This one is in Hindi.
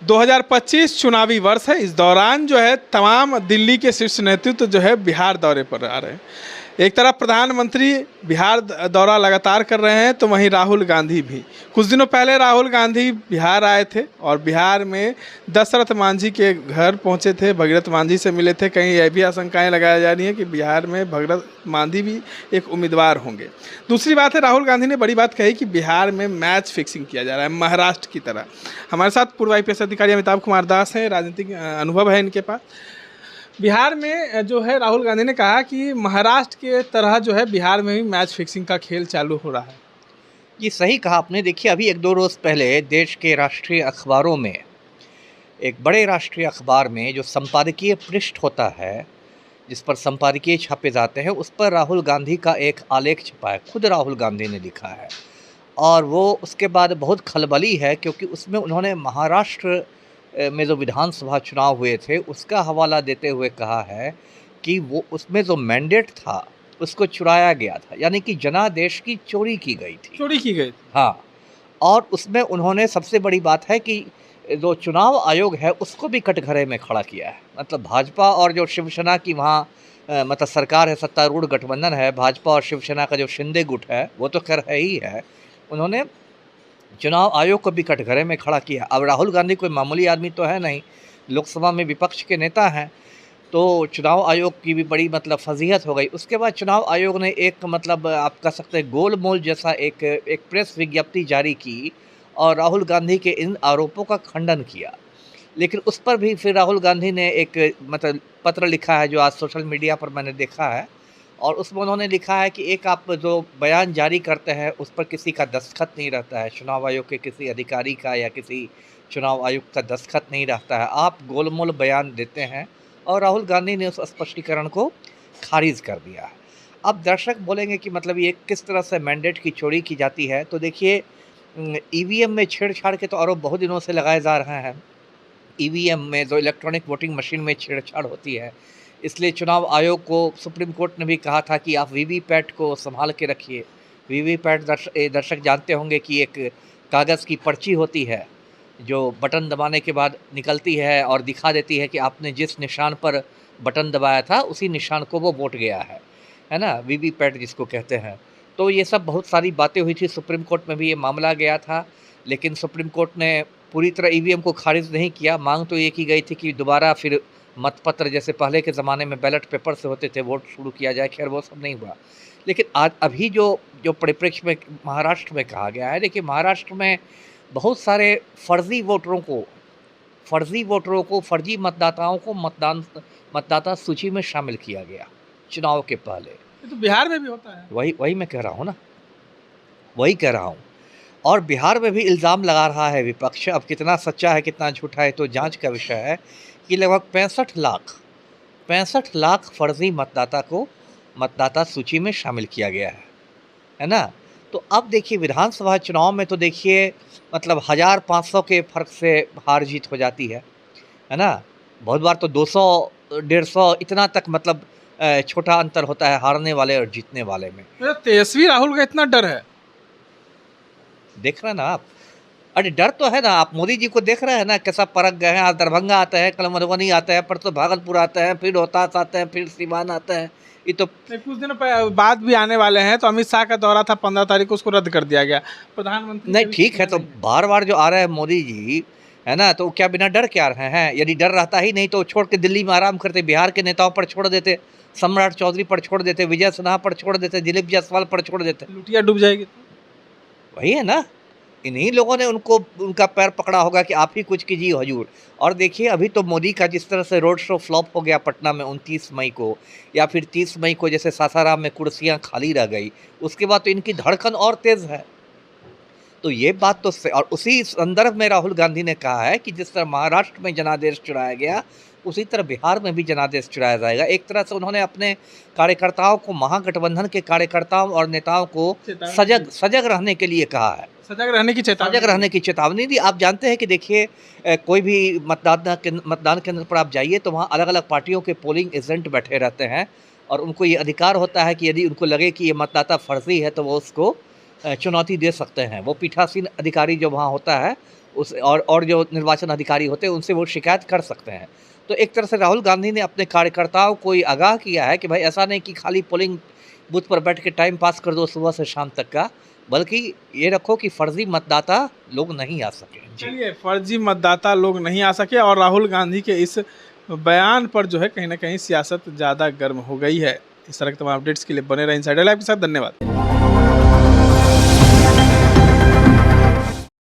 2025 चुनावी वर्ष है। इस दौरान जो है तमाम दिल्ली के शीर्ष नेतृत्व जो है बिहार दौरे पर आ रहे हैं। एक तरफ प्रधानमंत्री बिहार दौरा लगातार कर रहे हैं, तो वहीं राहुल गांधी भी। कुछ दिनों पहले राहुल गांधी बिहार आए थे और बिहार में दशरथ मांझी के घर पहुंचे थे, भगीरथ मांझी से मिले थे। कहीं यह भी आशंकाएं लगाई जा रही हैं कि बिहार में भगीरथ मांझी भी एक उम्मीदवार होंगे। दूसरी बात है, राहुल गांधी ने बड़ी बात कही कि बिहार में मैच फिक्सिंग किया जा रहा है महाराष्ट्र की तरह। हमारे साथ पूर्व IPS अधिकारी अमिताभ कुमार दास हैं, राजनीतिक अनुभव है इनके पास। बिहार में जो है राहुल गांधी ने कहा कि महाराष्ट्र के तरह जो है बिहार में भी मैच फिक्सिंग का खेल चालू हो रहा है। ये सही कहा आपने। देखिए, अभी 1-2 रोज़ पहले देश के राष्ट्रीय अखबारों में, एक बड़े राष्ट्रीय अखबार में जो संपादकीय पृष्ठ होता है, जिस पर संपादकीय छापे जाते हैं, उस पर राहुल गांधी का एक आलेख छपा है। खुद राहुल गांधी ने लिखा है और वो उसके बाद बहुत खलबली है, क्योंकि उसमें उन्होंने महाराष्ट्र में जो विधानसभा चुनाव हुए थे उसका हवाला देते हुए कहा है कि वो उसमें जो मैंडेट था उसको चुराया गया था, यानी कि जनादेश की चोरी की गई थी। चोरी की गई। हाँ, और उसमें उन्होंने सबसे बड़ी बात है कि जो चुनाव आयोग है उसको भी कटघरे में खड़ा किया है। मतलब भाजपा और जो शिवसेना की वहाँ मतलब सरकार है, सत्तारूढ़ गठबंधन है, भाजपा और शिवसेना का जो शिंदे गुट है वो तो खैर है ही है, उन्होंने चुनाव आयोग को भी कटघरे में खड़ा किया। अब राहुल गांधी कोई मामूली आदमी तो है नहीं, लोकसभा में विपक्ष के नेता हैं, तो चुनाव आयोग की भी बड़ी मतलब फजीहत हो गई। उसके बाद चुनाव आयोग ने एक मतलब आप कह सकते हैं गोलमोल जैसा एक प्रेस विज्ञप्ति जारी की और राहुल गांधी के इन आरोपों का खंडन किया। लेकिन उस पर भी फिर राहुल गांधी ने एक मतलब पत्र लिखा है जो आज सोशल मीडिया पर मैंने देखा है, और उसमें उन्होंने लिखा है कि एक आप जो बयान जारी करते हैं उस पर किसी का दस्तखत नहीं रहता है, चुनाव आयोग के किसी अधिकारी का या किसी चुनाव आयुक्त का दस्तखत नहीं रहता है, आप गोलमोल बयान देते हैं। और राहुल गांधी ने उस स्पष्टीकरण को खारिज कर दिया है। अब दर्शक बोलेंगे कि मतलब ये किस तरह से मैंडेट की चोरी की जाती है, तो देखिए EVM में छेड़छाड़ के तो आरोप बहुत दिनों से लगाए जा रहे हैं। EVM में जो इलेक्ट्रॉनिक वोटिंग मशीन में छेड़छाड़ होती है, इसलिए चुनाव आयोग को सुप्रीम कोर्ट ने भी कहा था कि आप VVPAT को संभाल के रखिए। VVPAT दर्शक जानते होंगे कि एक कागज़ की पर्ची होती है जो बटन दबाने के बाद निकलती है और दिखा देती है कि आपने जिस निशान पर बटन दबाया था उसी निशान को वो वोट गया है ना, VVPAT जिसको कहते हैं। तो ये सब बहुत सारी बातें हुई थी, सुप्रीम कोर्ट में भी ये मामला गया था, लेकिन सुप्रीम कोर्ट ने पूरी तरह EVM को खारिज नहीं किया। मांग तो ये की गई थी कि दोबारा फिर मतपत्र जैसे पहले के ज़माने में बैलेट पेपर से होते थे वोट शुरू किया जाए, खैर वो सब नहीं हुआ। लेकिन आज अभी जो परिप्रेक्ष्य में महाराष्ट्र में कहा गया है, देखिए महाराष्ट्र में बहुत सारे फर्जी वोटरों को फर्जी मतदाताओं को मतदाता सूची में शामिल किया गया चुनाव के पहले। ये तो बिहार में भी होता है। वही मैं कह रहा हूँ ना, वही कह रहा हूँ। और बिहार में भी इल्ज़ाम लगा रहा है विपक्ष, अब कितना सच्चा है कितना झूठा है तो जांच का विषय है, कि लगभग 65 लाख फर्जी मतदाता को मतदाता सूची में शामिल किया गया है ना। तो अब देखिए विधानसभा चुनाव में तो देखिए मतलब 1500 के फ़र्क से हार जीत हो जाती है ना। बहुत बार तो 200-150 इतना तक मतलब छोटा अंतर होता है हारने वाले और जीतने वाले में। तेजस्वी राहुल का इतना डर है, देख रहे हैं ना आप। अरे डर तो है ना, आप मोदी जी को देख रहे हैं ना कैसा परख गए हैं। आज दरभंगा आते हैं, कल मधुबनी आते हैं, परसों भागलपुर आते हैं, फिर रोहतास आते हैं, फिर सीवान आते हैं। ये तो कुछ दिनों बाद भी आने वाले हैं। तो अमित शाह का दौरा था 15 तारीख को, उसको रद्द कर दिया गया। प्रधानमंत्री नहीं ठीक है, तो बार जो आ रहे हैं मोदी जी है ना, तो क्या बिना डर के आ रहे हैं? यदि डर रहता ही नहीं तो छोड़ के दिल्ली में आराम करते, बिहार के नेताओं पर छोड़ देते, सम्राट चौधरी पर छोड़ देते, विजय सिन्हा पर छोड़ देते, दिलीप जायसवाल पर छोड़ देते, लुटिया डूब जाएगी। वही है ना, इन्हीं लोगों ने उनका पैर पकड़ा होगा कि आप ही कुछ कीजिए हुजूर। और देखिए अभी तो मोदी का जिस तरह से रोड शो फ्लॉप हो गया पटना में 29 मई को, या फिर 30 मई को जैसे सासाराम में कुर्सियां खाली रह गई, उसके बाद तो इनकी धड़कन और तेज़ है। तो ये बात तो और उसी संदर्भ में राहुल गांधी ने कहा है कि जिस तरह महाराष्ट्र में जनादेश चुराया गया उसी तरह बिहार में भी जनादेश चुराया जाएगा। एक तरह से उन्होंने अपने कार्यकर्ताओं को, महागठबंधन के कार्यकर्ताओं और नेताओं को सजग रहने के लिए कहा है, सजग रहने की चेतावनी दी। आप जानते हैं कि देखिए कोई भी मतदान केंद्र पर आप जाइए तो वहाँ अलग अलग पार्टियों के पोलिंग एजेंट बैठे रहते हैं और उनको ये अधिकार होता है कि यदि उनको लगे कि ये मतदाता फर्जी है तो वो उसको चुनौती दे सकते हैं। वो पीठासीन अधिकारी जो वहाँ होता है उस और जो निर्वाचन अधिकारी होते हैं उनसे वो शिकायत कर सकते हैं। तो एक तरह से राहुल गांधी ने अपने कार्यकर्ताओं को आगाह किया है कि भाई ऐसा नहीं कि खाली पोलिंग बूथ पर बैठ के टाइम पास कर दो सुबह से शाम तक का, बल्कि ये रखो कि फर्जी मतदाता लोग नहीं आ सके। चलिए, फर्जी मतदाता लोग नहीं आ सके और राहुल गांधी के इस बयान पर जो है कहीं ना कहीं सियासत ज़्यादा गर्म हो गई है। इस तरह के तमाम अपडेट्स के लिए बने रहे इनसाइडर लाइव के साथ। धन्यवाद।